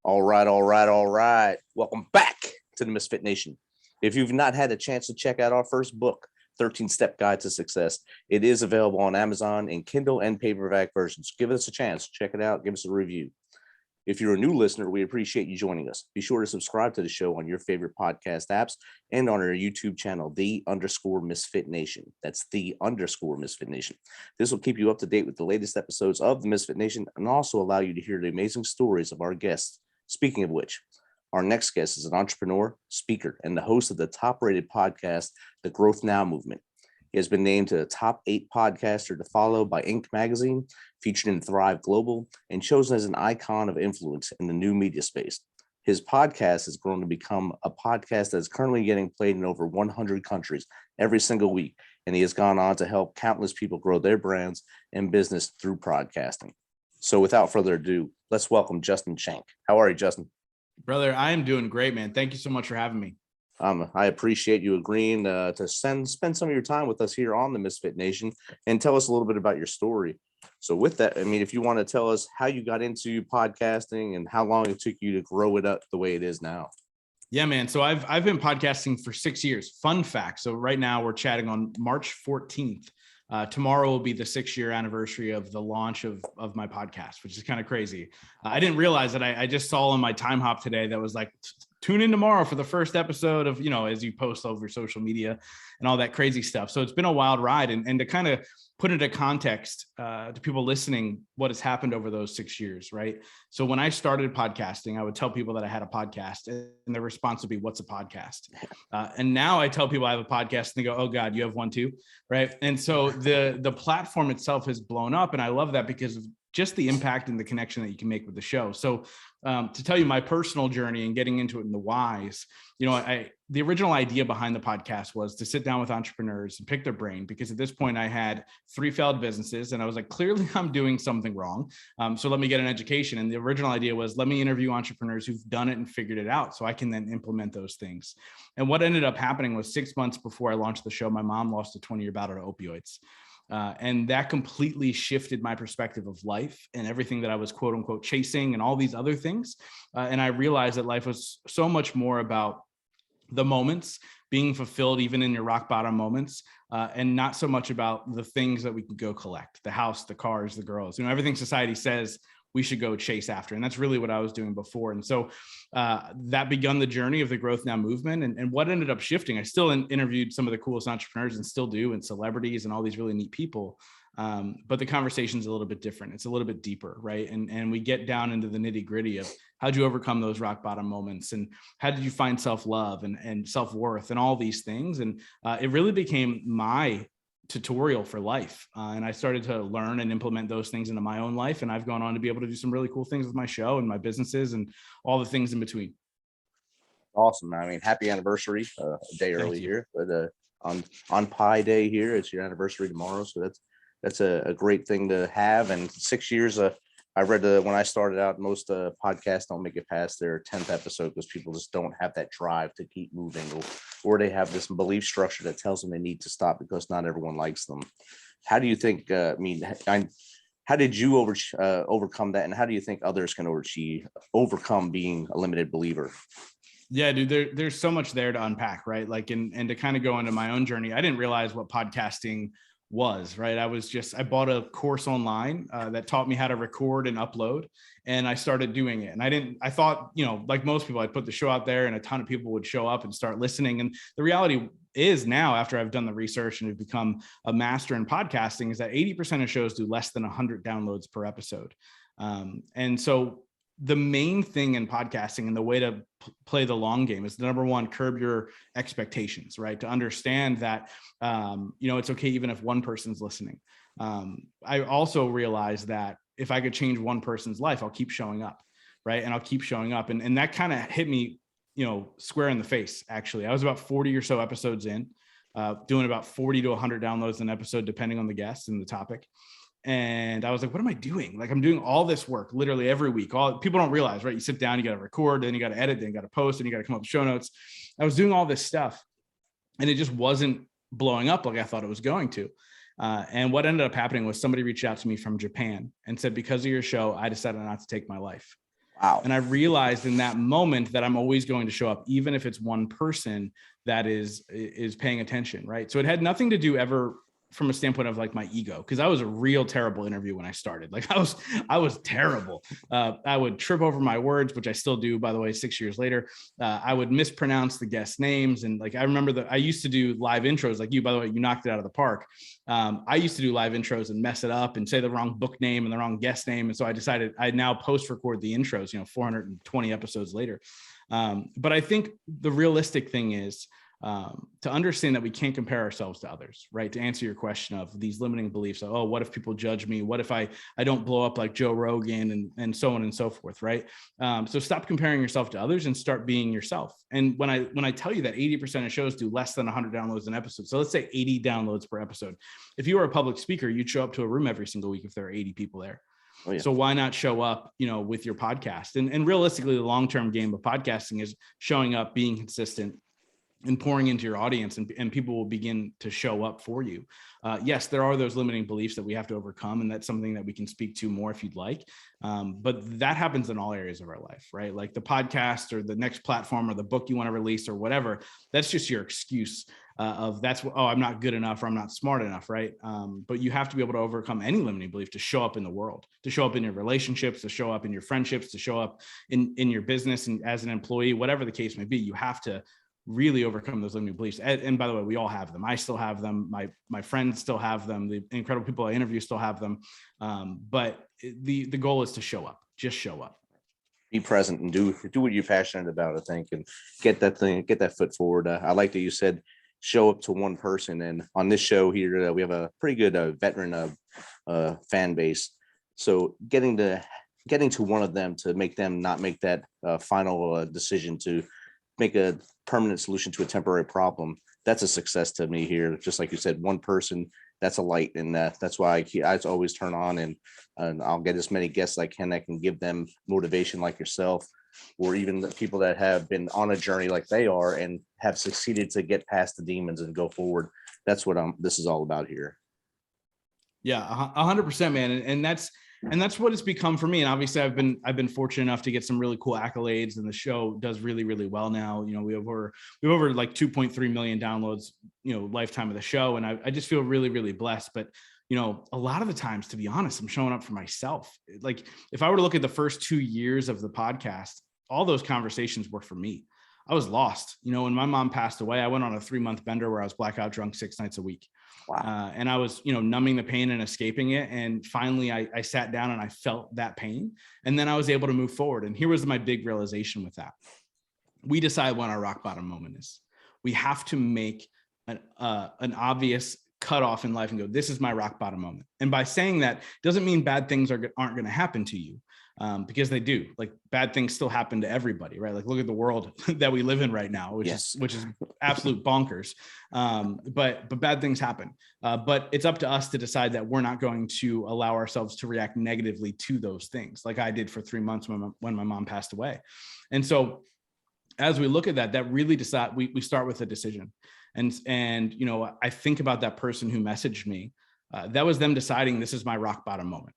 All right, all right, all right. Welcome back to the Misfit Nation. If you've not had a chance to check out our first book, 13-Step Guide to Success, it is available on Amazon in Kindle and paperback versions. Give us a chance. Check it out. Give us a review. If you're a new listener, we appreciate you joining us. Be sure to subscribe to the show on your favorite podcast apps and on our YouTube channel, _Misfit Nation. That's _Misfit Nation. This will keep you up to date with the latest episodes of the Misfit Nation and also allow you to hear the amazing stories of our guests. Speaking of which, our next guest is an entrepreneur, speaker, and the host of the top-rated podcast, The Growth Now Movement. He has been named to the top 8 podcaster to follow by Inc. magazine, featured in Thrive Global, and chosen as an icon of influence in the new media space. His podcast has grown to become a podcast that is currently getting played in over 100 countries every single week, and he has gone on to help countless people grow their brands and business through podcasting. So without further ado, let's welcome Justin Schenk. How are you, Justin? Brother, I am doing great, man. Thank you so much for having me. I appreciate you agreeing to spend some of your time with us here on the Misfit Nation and tell us a little bit about your story. So with that, I mean, if you want to tell us how you got into podcasting and how long it took you to grow it up the way it is now. Yeah, man. So I've been podcasting for 6 years. Fun fact. So right now we're chatting on March 14th. Tomorrow will be the 6-year anniversary of the launch of my podcast, which is kind of crazy. I didn't realize that I just saw on my time hop today that was like, tune in tomorrow for the first episode of, as you post over social media and all that crazy stuff. So it's been a wild ride. And to kind of put into context to people listening, what has happened over those 6 years, right? So when I started podcasting, I would tell people that I had a podcast and their response would be, what's a podcast? And now I tell people I have a podcast and they go, oh God, you have one too, right? And so the platform itself has blown up. And I love that because of just the impact and the connection that you can make with the show. So to tell you my personal journey and getting into it in the whys, the original idea behind the podcast was to sit down with entrepreneurs and pick their brain, because at this point I had 3 failed businesses and I was like, clearly I'm doing something wrong. So let me get an education. And the original idea was, let me interview entrepreneurs who've done it and figured it out so I can then implement those things. And what ended up happening was 6 months before I launched the show, my mom lost a 20-year battle to opioids. And that completely shifted my perspective of life and everything that I was quote unquote chasing and all these other things. And I realized that life was so much more about the moments, being fulfilled even in your rock bottom moments, and not so much about the things that we can go collect, the house, the cars, the girls, everything society says we should go chase after. And that's really what I was doing before. And so that begun the journey of the Growth Now movement. And what ended up shifting, I still interviewed some of the coolest entrepreneurs and still do, and celebrities and all these really neat people. But the conversation's a little bit different. It's a little bit deeper, right? And we get down into the nitty gritty of how'd you overcome those rock bottom moments, and how did you find self-love and self-worth and all these things. And it really became my tutorial for life. And I started to learn and implement those things into my own life. And I've gone on to be able to do some really cool things with my show and my businesses and all the things in between. Awesome. I mean, happy anniversary, a day early here, but on Pi Day here, it's your anniversary tomorrow. So that's a great thing to have. And 6 years, I read when I started out, most podcasts don't make it past their 10th episode because people just don't have that drive to keep moving, or they have this belief structure that tells them they need to stop because not everyone likes them. How do you think, how did you overcome that? And how do you think others can overcome being a limited believer? Yeah, dude, there's so much there to unpack, right? Like, and to kind of go into my own journey, I didn't realize what podcasting was, right? I bought a course online that taught me how to record and upload, and I started doing it. And I thought, like most people, I'd put the show out there and a ton of people would show up and start listening. And the reality is now, after I've done the research and have become a master in podcasting, is that 80% of shows do less than 100 downloads per episode. And so the main thing in podcasting and the way to play the long game is, number one, curb your expectations, right? To understand that, it's okay even if one person's listening. I also realized that if I could change one person's life, I'll keep showing up, right? And I'll keep showing up. And that kind of hit me, square in the face, actually. I was about 40 or so episodes in, doing about 40 to 100 downloads an episode, depending on the guest and the topic. And I was like, what am I doing? Like, I'm doing all this work literally every week. People don't realize, right? You sit down, you got to record, then you got to edit, then you got to post, and you got to come up with show notes. I was doing all this stuff and it just wasn't blowing up like I thought it was going to. And what ended up happening was somebody reached out to me from Japan and said, because of your show, I decided not to take my life. Wow. And I realized in that moment that I'm always going to show up, even if it's one person that is paying attention, right? So it had nothing to do ever from a standpoint of like my ego, because I was a real terrible interview when I started. Like I was terrible. I would trip over my words, which I still do, by the way, 6 years later. I would mispronounce the guest names. And like, I remember that I used to do live intros like you, by the way, you knocked it out of the park. I used to do live intros and mess it up and say the wrong book name and the wrong guest name. And so I decided I now post record the intros, 420 episodes later. But I think the realistic thing is, to understand that we can't compare ourselves to others, right? To answer your question of these limiting beliefs of, oh, what if people judge me? What if I don't blow up like Joe Rogan and so on and so forth, right? So stop comparing yourself to others and start being yourself. And when I tell you that 80% of shows do less than 100 downloads an episode, so let's say 80 downloads per episode. If you were a public speaker, you'd show up to a room every single week if there are 80 people there. Oh, yeah. So why not show up, with your podcast? And realistically, the long-term game of podcasting is showing up, being consistent, and pouring into your audience, and people will begin to show up for you. Yes, there are those limiting beliefs that we have to overcome, and that's something that we can speak to more if you'd like. But that happens in all areas of our life, right? Like the podcast or the next platform or the book you want to release or whatever, that's just your excuse of I'm not good enough or I'm not smart enough, right? But you have to be able to overcome any limiting belief to show up in the world, to show up in your relationships, to show up in your friendships, to show up in your business and as an employee, whatever the case may be. You have to really overcome those limiting beliefs. And by the way, we all have them. I still have them. My friends still have them. The incredible people I interview still have them. But the goal is to show up. Just show up. Be present and do what you're passionate about, I think, and get that foot forward. I like that you said show up to one person. And on this show here, we have a pretty good veteran fan base. So getting to one of them to make them not make that final decision to make a permanent solution to a temporary problem, that's a success to me here. Just like you said, one person, that's a light, and that's why I always turn on and I'll get as many guests as I can that can give them motivation like yourself, or even the people that have been on a journey like they are and have succeeded to get past the demons and go forward. That's what this is all about here. Yeah, 100%, man. And that's what it's become for me. And obviously I've been fortunate enough to get some really cool accolades, and the show does really, really well now. We have over like 2.3 million downloads, lifetime of the show. And I just feel really, really blessed. But, a lot of the times, to be honest, I'm showing up for myself. Like if I were to look at the first 2 years of the podcast, all those conversations were for me. I was lost. When my mom passed away, I went on a 3-month bender where I was blackout drunk 6 nights a week. Wow. And I was, numbing the pain and escaping it. And finally I sat down and I felt that pain. And then I was able to move forward. And here was my big realization with that. We decide when our rock bottom moment is. We have to make an obvious cutoff in life and go, this is my rock bottom moment. And by saying that doesn't mean bad things aren't going to happen to you. Because they do. Like bad things still happen to everybody, right? Like look at the world that we live in right now, which is absolute bonkers. But bad things happen. But it's up to us to decide that we're not going to allow ourselves to react negatively to those things, like I did for 3 months when my mom passed away. And so as we look at that really we start with a decision. And I think about that person who messaged me. That was them deciding this is my rock bottom moment.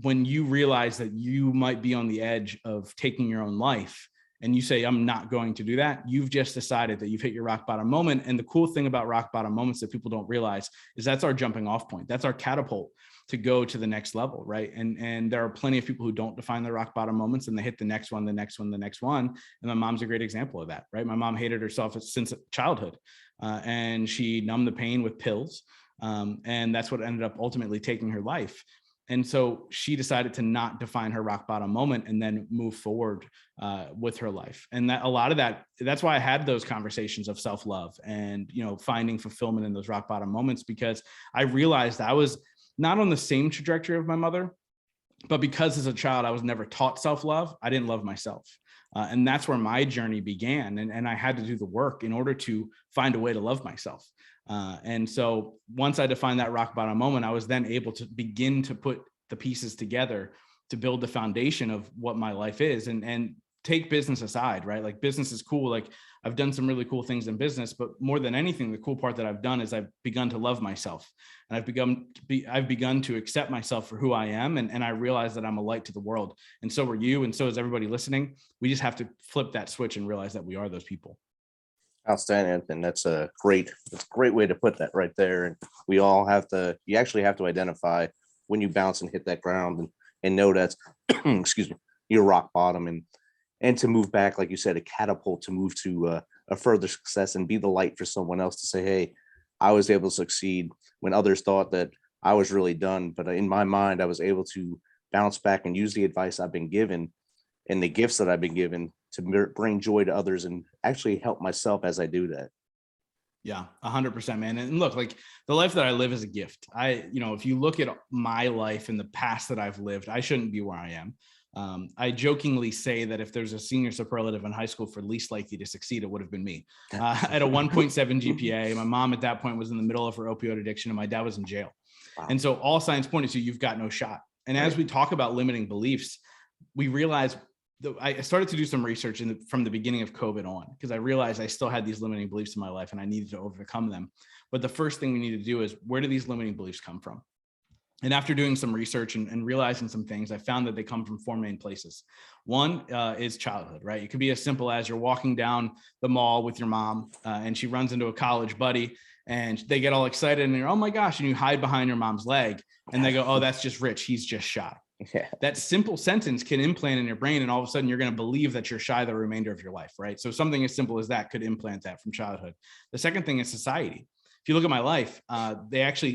When you realize that you might be on the edge of taking your own life and you say, I'm not going to do that, you've just decided that you've hit your rock bottom moment. And the cool thing about rock bottom moments that people don't realize is that's our jumping off point. That's our catapult to go to the next level, right? And there are plenty of people who don't define their rock bottom moments, and they hit the next one, the next one, the next one. And my mom's a great example of that, right? My mom hated herself since childhood, and she numbed the pain with pills. And that's what ended up ultimately taking her life. And so she decided to not define her rock bottom moment and then move forward with her life. And that a lot of that's why I had those conversations of self-love and, finding fulfillment in those rock bottom moments, because I realized I was not on the same trajectory of my mother, but because as a child, I was never taught self-love, I didn't love myself. And that's where my journey began. And I had to do the work in order to find a way to love myself. And so once I defined that rock bottom moment, I was then able to begin to put the pieces together to build the foundation of what my life is. And take business aside, right? Like business is cool. Like I've done some really cool things in business, but more than anything, the cool part that I've done is I've begun to love myself, and I've begun to accept myself for who I am. And I realize that I'm a light to the world. And so are you. And so is everybody listening. We just have to flip that switch and realize that we are those people. Outstanding. And that's a great way to put that right there. And we all have to, you actually have to identify when you bounce and hit that ground, and know that's, excuse me, your rock bottom, and to move back, like you said, a catapult to move to a further success and be the light for someone else to say, hey, I was able to succeed when others thought that I was really done. But in my mind, I was able to bounce back and use the advice I've been given and the gifts that I've been given to bring joy to others and actually help myself as I do that. Yeah, 100%, man. And look, like the life that I live is a gift. If you look at my life in the past that I've lived, I shouldn't be where I am. I jokingly say that if there's a senior superlative in high school for least likely to succeed, it would have been me. At a 1.7 GPA, my mom at that point was in the middle of her opioid addiction, and my dad was in jail. Wow. And so all signs pointed to you've got no shot. And as we talk about limiting beliefs, we realize I started to do some research from the beginning of COVID on, because I realized I still had these limiting beliefs in my life and I needed to overcome them. But the first thing we need to do is, where do these limiting beliefs come from? And after doing some research and realizing some things, I found that they come from four main places. One is childhood, right? It could be as simple as you're walking down the mall with your mom and she runs into a college buddy and they get all excited and you're, oh my gosh, and you hide behind your mom's leg and they go, oh, that's just Rich. He's just shy. Yeah. That simple sentence can implant in your brain, and all of a sudden you're going to believe that you're shy the remainder of your life, right? So something as simple as that could implant that from childhood. The second thing is society. If you look at my life,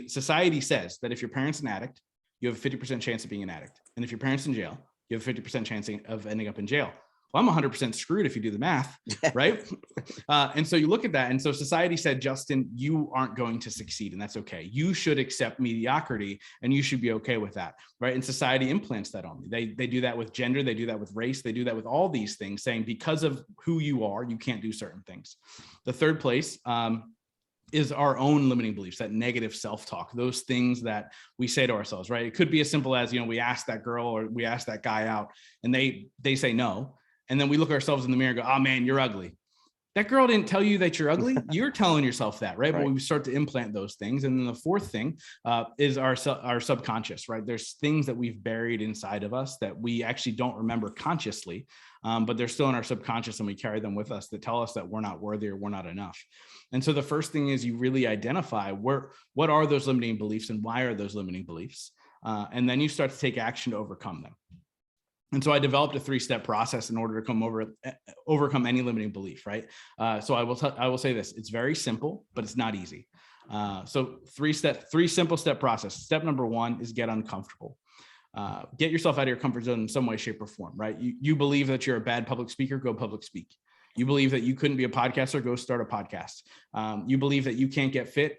society says that if your parent's an addict, you have a 50% chance of being an addict. And if your parent's in jail, you have a 50% chance of ending up in jail. Well, I'm 100% screwed if you do the math, right? And so you look at that. And so society said, Justin, you aren't going to succeed, and that's okay. You should accept mediocrity and you should be okay with that, right? And society implants that on me. They do that with gender. They do that with race. They do that with all these things, saying because of who you are, you can't do certain things. The third place is our own limiting beliefs, that negative self-talk, those things that we say to ourselves, right? It could be as simple as, we ask that girl or we ask that guy out and they say no. And then we look ourselves in the mirror and go, oh man, you're ugly. That girl didn't tell you that you're ugly. You're telling yourself that, right? But we start to implant those things. And then the fourth thing is our subconscious, right? There's things that we've buried inside of us that we actually don't remember consciously, but they're still in our subconscious and we carry them with us that tell us that we're not worthy or we're not enough. And so the first thing is you really identify what are those limiting beliefs and why are those limiting beliefs? And then you start to take action to overcome them. And so I developed a 3-step process in order to overcome any limiting belief, right? So I will say this, it's very simple, but it's not easy. So 3 simple step process. Step number 1 is get uncomfortable. Get yourself out of your comfort zone in some way, shape, or form, right? You believe that you're a bad public speaker, go public speak. You believe that you couldn't be a podcaster, go start a podcast. You believe that you can't get fit,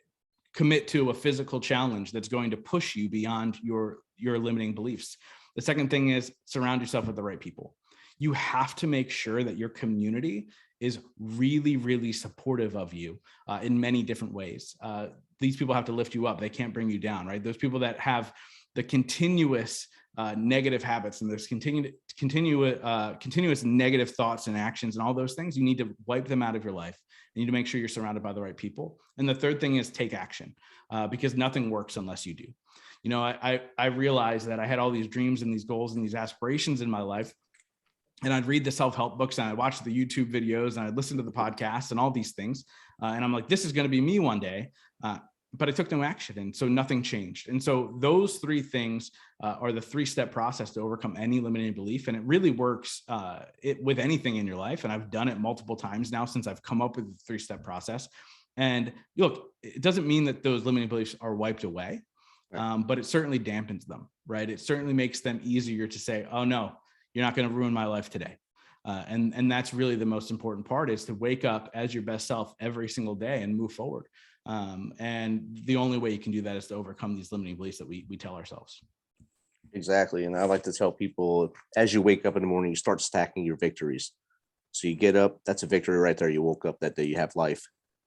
commit to a physical challenge that's going to push you beyond your limiting beliefs. The second thing is surround yourself with the right people. You have to make sure that your community is really, really supportive of you in many different ways. These people have to lift you up. They can't bring you down, right? Those people that have the continuous negative habits and there's continuous negative thoughts and actions and all those things, you need to wipe them out of your life. You need to make sure you're surrounded by the right people. And the third thing is take action because nothing works unless you do. I realized that I had all these dreams and these goals and these aspirations in my life. And I'd read the self-help books and I'd watch the YouTube videos and I'd listen to the podcasts and all these things. And I'm like, this is going to be me one day. But I took no action. And so nothing changed. And so those 3 things are the 3-step process to overcome any limiting belief. And it really works with anything in your life. And I've done it multiple times now since I've come up with the 3-step process. And look, it doesn't mean that those limiting beliefs are wiped away. But it certainly dampens them, right? It certainly makes them easier to say, oh no, you're not going to ruin my life today. And that's really the most important part, is to wake up as your best self every single day and move forward. And the only way you can do that is to overcome these limiting beliefs that we tell ourselves. Exactly. And I like to tell people, as you wake up in the morning, you start stacking your victories. So you get up, that's a victory right there. You woke up that day, you have life.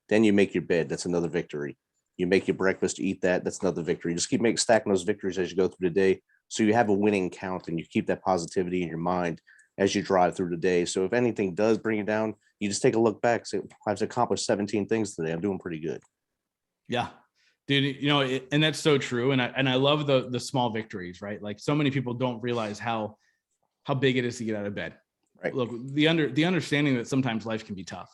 Then you make your bed, that's another victory. You make your breakfast, you eat that, that's another victory. Just keep stacking those victories as you go through the day. So you have a winning count and you keep that positivity in your mind as you drive through the day. So if anything does bring you down, you just take a look back, say, I've accomplished 17 things today. I'm doing pretty good. Yeah, dude, and that's so true. And I love the small victories, right? Like so many people don't realize how big it is to get out of bed. Right. Look, the understanding that sometimes life can be tough.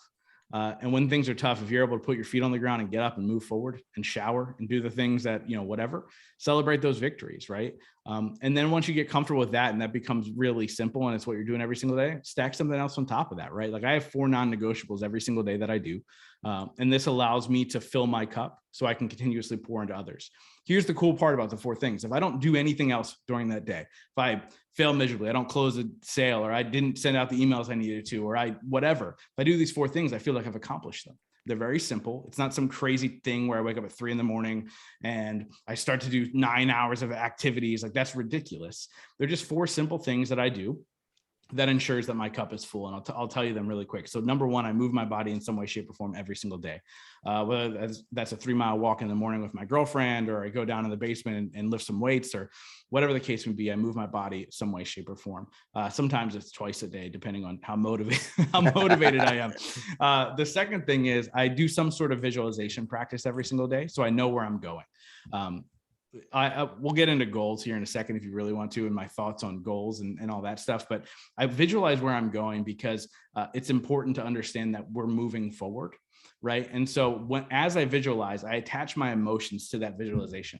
And when things are tough, if you're able to put your feet on the ground and get up and move forward and shower and do the things that, whatever, celebrate those victories, right? And then once you get comfortable with that and that becomes really simple and it's what you're doing every single day, stack something else on top of that, right? Like I have 4 non-negotiables every single day that I do. And this allows me to fill my cup so I can continuously pour into others. Here's the cool part about the 4 things. If I don't do anything else during that day, if I fail miserably, I don't close a sale, or I didn't send out the emails I needed to, or whatever. If I do these 4 things, I feel like I've accomplished them. They're very simple. It's not some crazy thing where I wake up at 3 a.m. and I start to do 9 hours of activities. Like that's ridiculous. They're just 4 simple things that I do that ensures that my cup is full. And I'll tell you them really quick. So number 1, I move my body in some way, shape, or form every single day. Whether that's a 3-mile walk in the morning with my girlfriend, or I go down in the basement and lift some weights, or whatever the case may be, I move my body some way, shape, or form. Sometimes it's twice a day, depending on how motivated I am. The second thing is I do some sort of visualization practice every single day, so I know where I'm going. We'll get into goals here in a second if you really want to, and my thoughts on goals and all that stuff. But I visualize where I'm going because it's important to understand that we're moving forward, right? And so as I visualize, I attach my emotions to that visualization.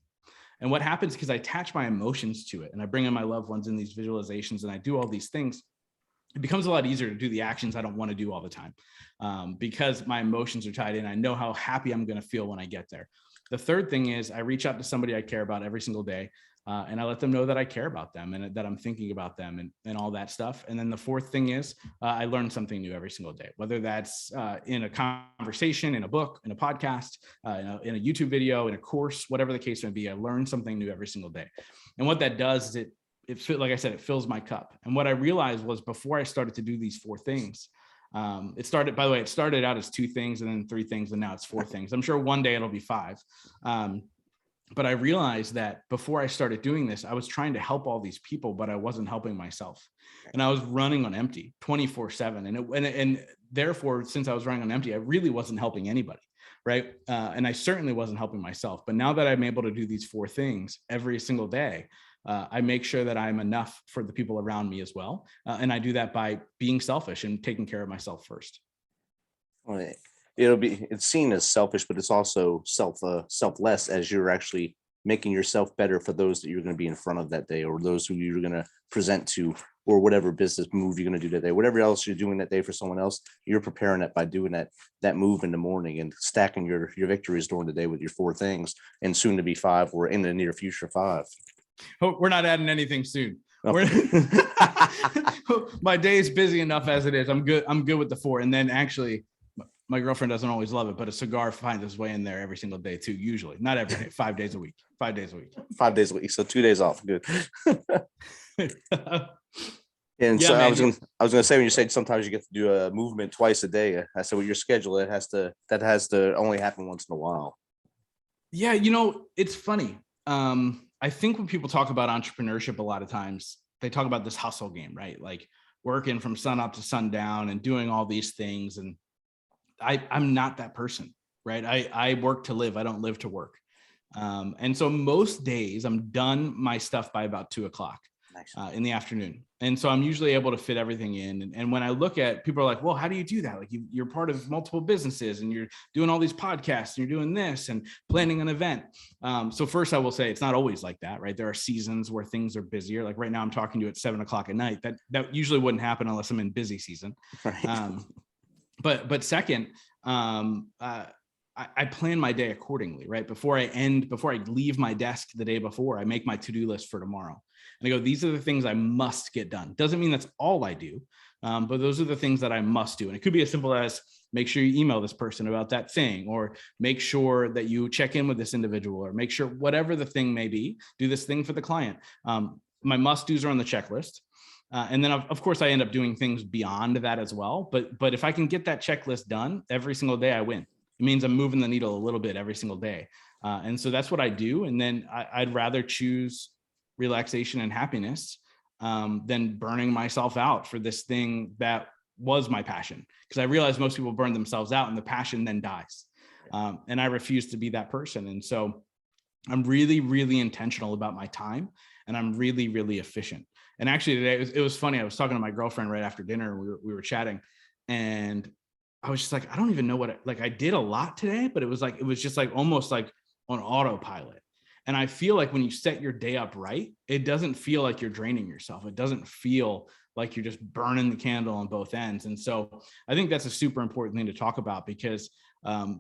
And what happens, because I attach my emotions to it and I bring in my loved ones in these visualizations and I do all these things, it becomes a lot easier to do the actions I don't want to do all the time, because my emotions are tied in. I know how happy I'm going to feel when I get there. The third thing is I reach out to somebody I care about every single day, and I let them know that I care about them and that I'm thinking about them and all that stuff. And then the fourth thing is I learn something new every single day, whether that's in a conversation, in a book, in a podcast, in a YouTube video, in a course, whatever the case may be. I learn something new every single day. And what that does is like I said, it fills my cup. And what I realized was before I started to do these 4 things, it started out as 2 things and then 3 things, and now it's 4 things. I'm sure one day it'll be 5. But I realized that before I started doing this, I was trying to help all these people, but I wasn't helping myself. And I was running on empty 24/7. And therefore, since I was running on empty, I really wasn't helping anybody. Right. And I certainly wasn't helping myself. But now that I'm able to do these 4 things every single day, I make sure that I'm enough for the people around me as well. And I do that by being selfish and taking care of myself first. Well, it's seen as selfish, but it's also selfless, as you're actually making yourself better for those that you're going to be in front of that day, or those who you're going to present to, or whatever business move you're going to do that day. Whatever else you're doing that day for someone else, you're preparing it by doing that move in the morning and stacking your victories during the day with your 4 things, and soon to be 5, or in the near future 5. Oh, we're not adding anything soon. Okay. My day is busy enough as it is. I'm good with the 4. And then actually, my girlfriend doesn't always love it, but a cigar finds its way in there every single day too. Usually, not every day, 5 days a week. 5 days a week. 5 days a week. So 2 days off. Good. And Yeah, so man. I was gonna say, when you said sometimes you get to do a movement twice a day, I said with your schedule, that has to only happen once in a while. Yeah, it's funny. I think when people talk about entrepreneurship, a lot of times they talk about this hustle game, right? Like working from sun up to sundown and doing all these things. And I'm not that person, right? I work to live. I don't live to work. And so most days I'm done my stuff by about 2:00. Nice. In the afternoon. And so I'm usually able to fit everything in. And when I look at people are like, well, how do you do that? Like you're part of multiple businesses and you're doing all these podcasts and you're doing this and planning an event. So first I will say it's not always like that, right? There are seasons where things are busier. Like right now I'm talking to you at 7:00 at night. That usually wouldn't happen unless I'm in busy season. Right. But second, I plan my day accordingly, right? Before I leave my desk the day before, I make my to-do list for tomorrow. And I go, these are the things I must get done. Doesn't mean that's all I do, but those are the things that I must do. And it could be as simple as make sure you email this person about that thing, or make sure that you check in with this individual, or make sure whatever the thing may be, do this thing for the client. My must-dos are on the checklist. And then of course I end up doing things beyond that as well. But if I can get that checklist done every single day, I win. It means I'm moving the needle a little bit every single day. And so that's what I do. And then I'd rather choose relaxation and happiness than burning myself out for this thing that was my passion. Because I realized most people burn themselves out and the passion then dies. And I refuse to be that person. And so I'm really, really intentional about my time, and I'm really, really efficient. And actually today it was funny. I was talking to my girlfriend right after dinner. We were chatting, and I was just like, I don't even know what, I did a lot today, but it was just like almost like on autopilot. And I feel like when you set your day up right, it doesn't feel like you're draining yourself. It doesn't feel like you're just burning the candle on both ends. And so I think that's a super important thing to talk about, because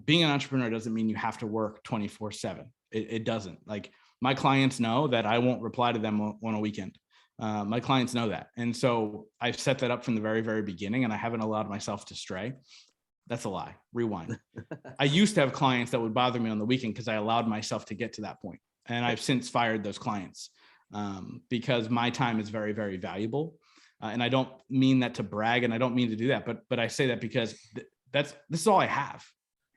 being an entrepreneur doesn't mean you have to work 24/7. It doesn't. Like, my clients know that I won't reply to them on a weekend. My clients know that. And so I've set that up from the very, very beginning, and I haven't allowed myself to stray. That's a lie. Rewind. I used to have clients that would bother me on the weekend because I allowed myself to get to that point. And I've since fired those clients because my time is very, very valuable. And I don't mean that to brag, and I don't mean to do that, but I say that because this is all I have.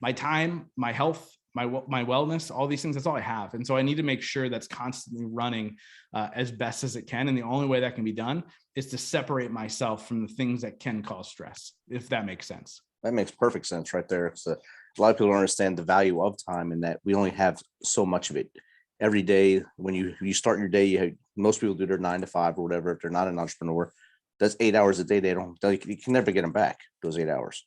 My time, my health, my wellness, all these things, that's all I have. And so I need to make sure that's constantly running as best as it can. And the only way that can be done is to separate myself from the things that can cause stress, if that makes sense. That makes perfect sense right there. So a lot of people don't understand the value of time, and that we only have so much of it every day. When you start your day, most people do their 9 to 5 or whatever. If they're not an entrepreneur, that's 8 hours a day. You can never get them back, those 8 hours.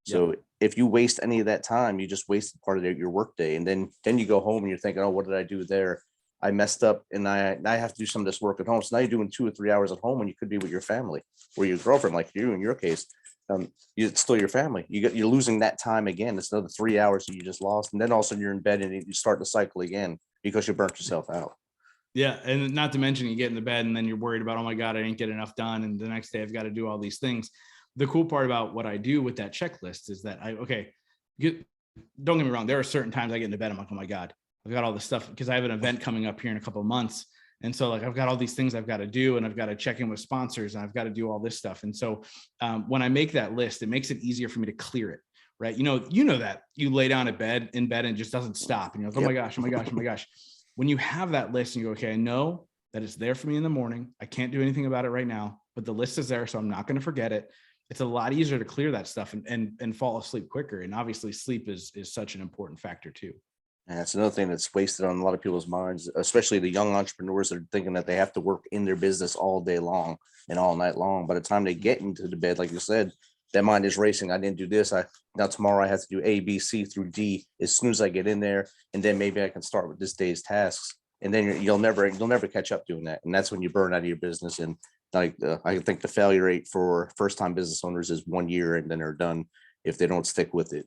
So Yep. if you waste any of that time, you just wasted part of your work day. And then you go home and you're thinking, oh, what did I do there? I messed up, and I have to do some of this work at home. So now you're doing 2 or 3 hours at home when you could be with your family or your girlfriend, like you in your case. It's still your family. You're losing that time again. It's another 3 hours that you just lost. And then all of a sudden you're in bed and you start the cycle again because you burnt yourself out. Yeah. And not to mention, you get in the bed and then you're worried about, oh my God, I didn't get enough done. And the next day I've got to do all these things. The cool part about what I do with that checklist is that don't get me wrong. There are certain times I get into bed, I'm like, oh my God, I've got all this stuff, because I have an event coming up here in a couple of months. And so I've got all these things I've got to do, and I've got to check in with sponsors, and I've got to do all this stuff. And so when I make that list, it makes it easier for me to clear it. Right. You know that you lay down in bed and it just doesn't stop. And you're like, oh my gosh, oh my gosh, oh my gosh. When you have that list and you go, okay, I know that it's there for me in the morning. I can't do anything about it right now, but the list is there, so I'm not going to forget it. It's a lot easier to clear that stuff and fall asleep quicker. And obviously sleep is such an important factor too. And that's another thing that's wasted on a lot of people's minds, especially the young entrepreneurs that are thinking that they have to work in their business all day long and all night long. By the time they get into the bed, like you said, that mind is racing. I didn't do this. Now tomorrow I have to do A, B, C through D as soon as I get in there. And then maybe I can start with this day's tasks. And then you'll never catch up doing that. And that's when you burn out of your business. And I think the failure rate for first-time business owners is 1 year, and then they're done if they don't stick with it.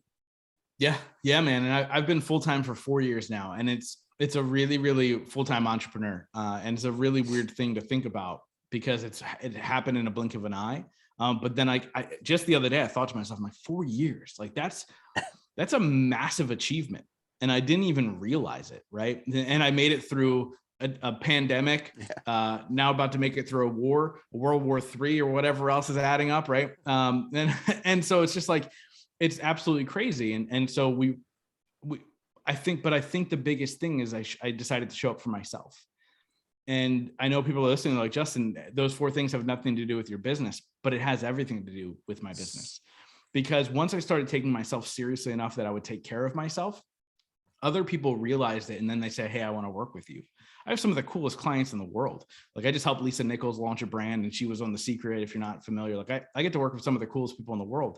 Yeah, man. And I've been full-time for 4 years now, and it's a really, really full-time entrepreneur. And it's a really weird thing to think about, because it happened in a blink of an eye. But then I just the other day, I thought to myself, I'm like, 4 years, like that's a massive achievement. And I didn't even realize it. Right. And I made it through a pandemic, now about to make it through a war, World War III, or whatever else is adding up. Right. And so it's just like, it's absolutely crazy. And so I think the biggest thing is I decided to show up for myself. And I know people are listening like, Justin, those 4 things have nothing to do with your business, but it has everything to do with my business. Because once I started taking myself seriously enough that I would take care of myself, other people realized it. And then they say, hey, I want to work with you. I have some of the coolest clients in the world. Like, I just helped Lisa Nichols launch a brand, and she was on The Secret. If you're not familiar, like I get to work with some of the coolest people in the world.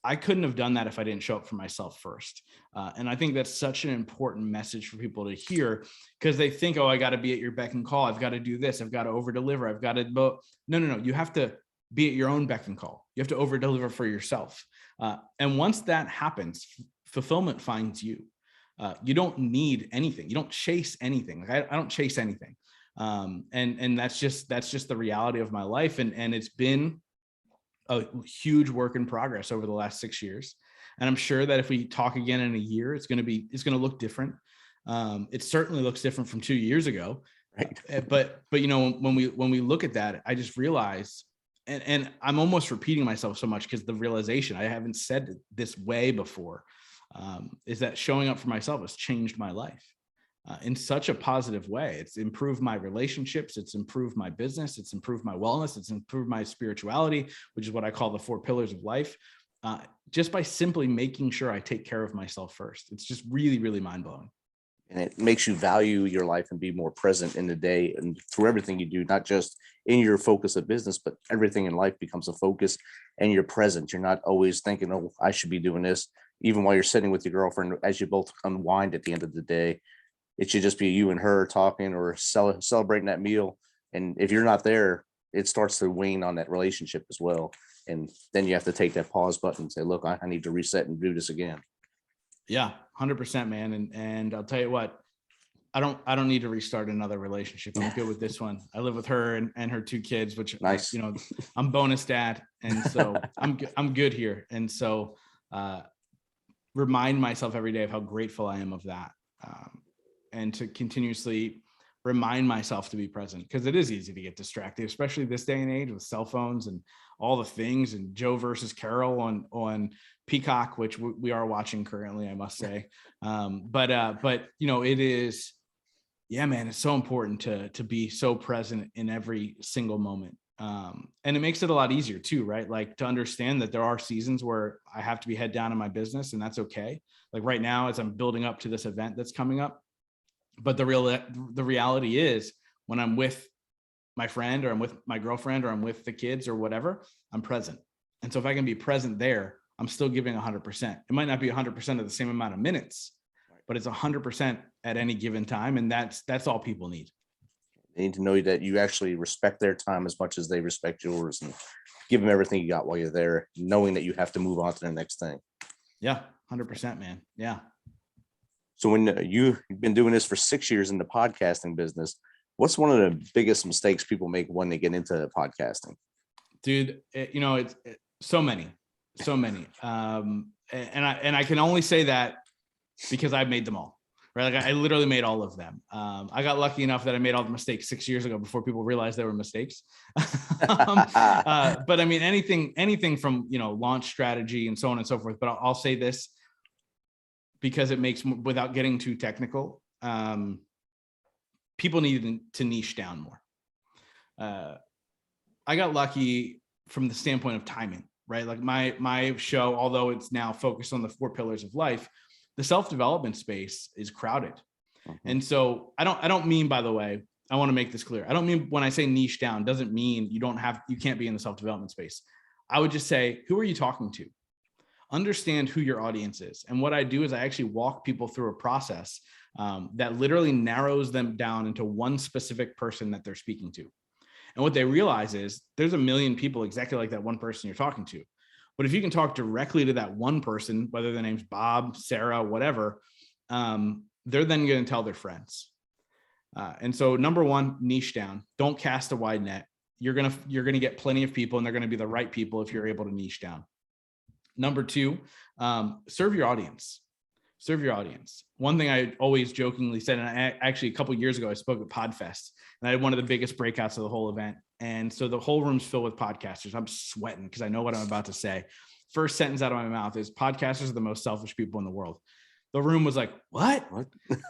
I couldn't have done that if I didn't show up for myself first. And I think that's such an important message for people to hear, because they think, oh, I got to be at your beck and call. I've got to do this. I've got to over deliver. I've got to, no. You have to be at your own beck and call. You have to over deliver for yourself. And once that happens, fulfillment finds you. You don't need anything. You don't chase anything. Like I don't chase anything. And that's just the reality of my life. And it's been a huge work in progress over the last 6 years. And I'm sure that if we talk again in a year, it's going to look different. It certainly looks different from 2 years ago. Right. But when we look at that, I just realize, and I'm almost repeating myself so much, because the realization, I haven't said it this way before, is that showing up for myself has changed my life. in such a positive way. It's improved my relationships. It's improved my business. It's improved my wellness. It's improved my spirituality, which is what I call the 4 pillars of life. Just by simply making sure I take care of myself first. It's just really, really mind blowing. And it makes you value your life and be more present in the day and through everything you do, not just in your focus of business, but everything in life becomes a focus and you're present. You're not always thinking, oh, I should be doing this. Even while you're sitting with your girlfriend, as you both unwind at the end of the day, it should just be you and her talking or celebrating that meal. And if you're not there, it starts to wane on that relationship as well. And then you have to take that pause button and say, look, I need to reset and do this again. Yeah, 100%, man. And I'll tell you what, I don't need to restart another relationship. I'm good with this one. I live with her and her 2 kids, which nice. I'm bonus dad. And so I'm good here. And so remind myself every day of how grateful I am of that. And to continuously remind myself to be present, because it is easy to get distracted, especially this day and age with cell phones and all the things, and Joe versus Carol on Peacock, which we are watching currently, I must say. But it is, yeah, man, it's so important to be so present in every single moment. And it makes it a lot easier too, right? Like to understand that there are seasons where I have to be head down in my business, and that's okay. Like right now, as I'm building up to this event that's coming up, but the reality is when I'm with my friend or I'm with my girlfriend or I'm with the kids or whatever, I'm present. And so if I can be present there, I'm still giving 100%. It might not be 100% of the same amount of minutes, but it's 100% at any given time. And that's all people need. They need to know that you actually respect their time as much as they respect yours, and give them everything you got while you're there, knowing that you have to move on to the next thing. Yeah, 100%, man. Yeah. So when you've been doing this for 6 years in the podcasting business, what's one of the biggest mistakes people make when they get into podcasting? Dude, it's so many. And I can only say that because I've made them all, right? Like I literally made all of them. I got lucky enough that I made all the mistakes 6 years ago before people realized they were mistakes. But I mean, anything from, launch strategy and so on and so forth. But I'll say this because it makes, without getting too technical, people need to niche down more. I got lucky from the standpoint of timing, right? Like my show, although it's now focused on the 4 pillars of life, the self-development space is crowded. Mm-hmm. And so I don't mean, by the way, I want to make this clear. I don't mean when I say niche down, doesn't mean you can't be in the self-development space. I would just say, who are you talking to? Understand who your audience is. And what I do is I actually walk people through a process that literally narrows them down into one specific person that they're speaking to. And what they realize is there's a million people exactly like that one person you're talking to. But if you can talk directly to that one person, whether their name's Bob, Sarah, whatever, they're then going to tell their friends. And so number one, niche down. Don't cast a wide net. You're going to get plenty of people, and they're going to be the right people if you're able to niche down. Number two, serve your audience. Serve your audience. One thing I always jokingly said, and actually a couple of years ago, I spoke at PodFest, and I had one of the biggest breakouts of the whole event. And so the whole room's filled with podcasters. I'm sweating because I know what I'm about to say. First sentence out of my mouth is, podcasters are the most selfish people in the world. The room was like, what?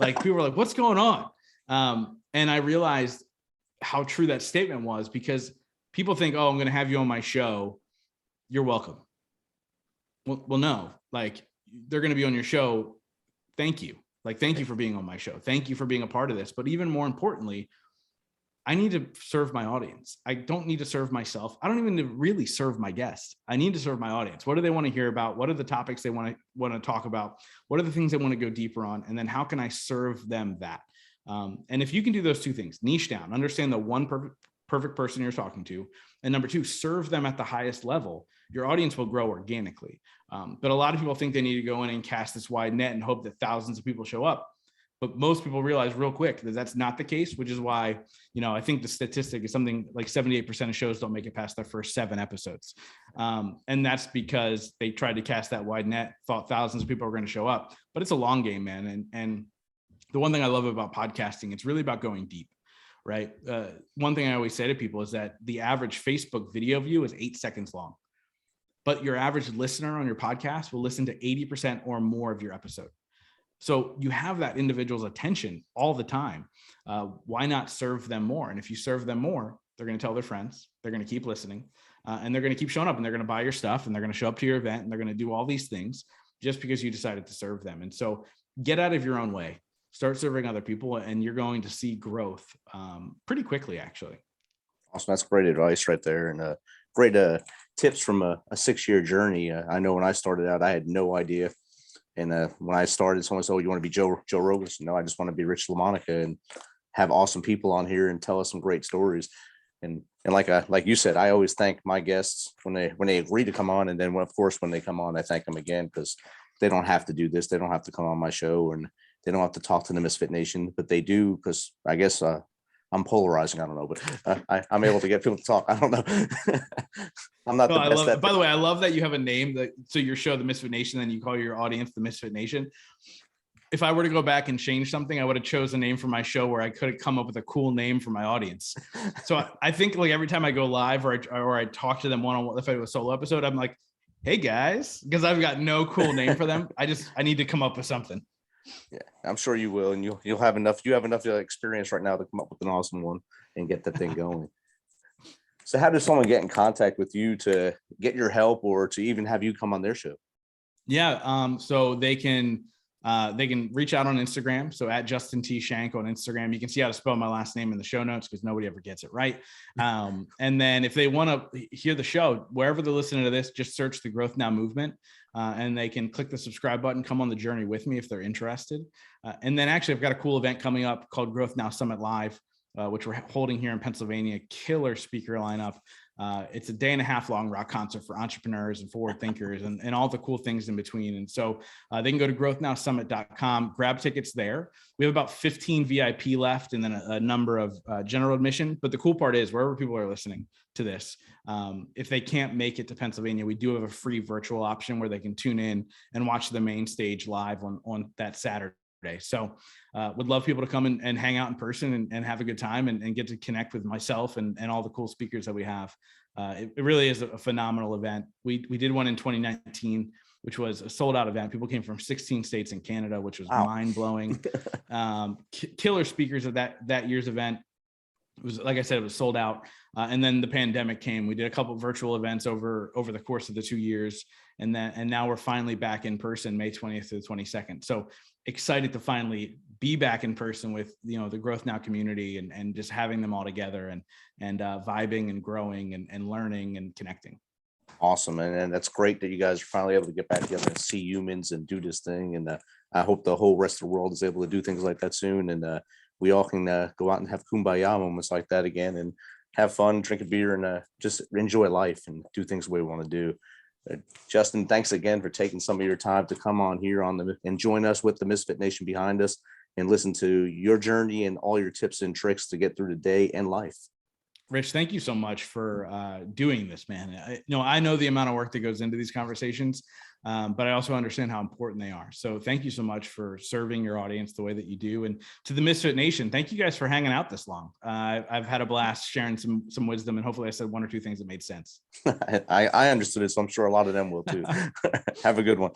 Like people were like, what's going on? And I realized how true that statement was, because people think, oh, I'm going to have you on my show. You're welcome. Well, no, like they're going to be on your show. Thank you. Like, thank you for being on my show. Thank you for being a part of this. But even more importantly, I need to serve my audience. I don't need to serve myself. I don't even need to really serve my guests. I need to serve my audience. What do they want to hear about? What are the topics they want to talk about? What are the things they want to go deeper on? And then how can I serve them that? And if you can do those two things, niche down, understand the one perfect person you're talking to, and number two, serve them at the highest level, your audience will grow organically. But a lot of people think they need to go in and cast this wide net and hope that thousands of people show up. But most people realize real quick that that's not the case, which is why, I think the statistic is something like 78% of shows don't make it past their first 7 episodes. And that's because they tried to cast that wide net, thought thousands of people were going to show up, but it's a long game, man. And the one thing I love about podcasting, it's really about going deep, right? One thing I always say to people is that the average Facebook video view is 8 seconds long, but your average listener on your podcast will listen to 80% or more of your episode. So you have that individual's attention all the time. Why not serve them more? And if you serve them more, they're going to tell their friends, they're going to keep listening, and they're going to keep showing up, and they're going to buy your stuff, and they're going to show up to your event, and they're going to do all these things just because you decided to serve them. And so get out of your own way, start serving other people, and you're going to see growth pretty quickly, actually. Awesome. That's great advice right there. And great tips from a 6-year journey. I know when I started out, I had no idea. And when I started, someone said, "Oh, you want to be Joe Rogan?" No, I just want to be Rich LaMonica and have awesome people on here and tell us some great stories. And like you said, I always thank my guests when they agree to come on, and then of course when they come on, I thank them again, because they don't have to do this. They don't have to come on my show, and they don't have to talk to the Misfit Nation, but they do, because I guess I'm polarizing. I don't know, but I'm able to get people to talk. I don't know. I'm not the best. By the way, I love that you have a name so your show, the Misfit Nation, then you call your audience the Misfit Nation. If I were to go back and change something, I would have chose a name for my show where I could have come up with a cool name for my audience. So I think like every time I go live or I talk to them one-on-one, if I do a solo episode, I'm like, "Hey guys," because I've got no cool name for them. I need to come up with something. Yeah, I'm sure you will, and you'll have enough. You have enough experience right now to come up with an awesome one and get that thing going. So, how does someone get in contact with you to get your help, or to even have you come on their show? Yeah, so they can reach out on Instagram. So at Justin T. Schenck on Instagram. You can see how to spell my last name in the show notes, because nobody ever gets it right. And then if they want to hear the show, wherever they're listening to this, just search the Growth Now movement, and they can click the subscribe button, come on the journey with me if they're interested. And then actually, I've got a cool event coming up called Growth Now Summit Live, which we're holding here in Pennsylvania. Killer speaker lineup. It's a 1.5 day long rock concert for entrepreneurs and forward thinkers and all the cool things in between. And so they can go to growthnowsummit.com, grab tickets there. We have about 15 VIP left, and then a number of general admission. But the cool part is, wherever people are listening to this, if they can't make it to Pennsylvania, we do have a free virtual option where they can tune in and watch the main stage live on that Saturday. So would love people to come and hang out in person and have a good time and get to connect with myself and all the cool speakers that we have. It really is a phenomenal event. We did one in 2019, which was a sold out event. People came from 16 states in Canada, which was mind blowing. Killer speakers of that year's event. It was, like I said, it was sold out. And then the pandemic came. We did a couple of virtual events over the course of the 2 years. And now we're finally back in person, May 20th to the 22nd. So excited to finally be back in person with, the Growth Now community and just having them all together and vibing and growing and learning and connecting. Awesome. And that's great that you guys are finally able to get back together and see humans and do this thing. And I hope the whole rest of the world is able to do things like that soon. And we all can go out and have kumbaya moments like that again and have fun, drink a beer, and just enjoy life and do things the way we want to do. Justin, thanks again for taking some of your time to come on here and join us with the Misfit Nation behind us and listen to your journey and all your tips and tricks to get through the day and life. Rich, thank you so much for doing this, man. I know the amount of work that goes into these conversations, but I also understand how important they are. So thank you so much for serving your audience the way that you do. And to the Misfit Nation, thank you guys for hanging out this long. I've had a blast sharing some wisdom, and hopefully I said one or two things that made sense. I understood it, so I'm sure a lot of them will too. Have a good one.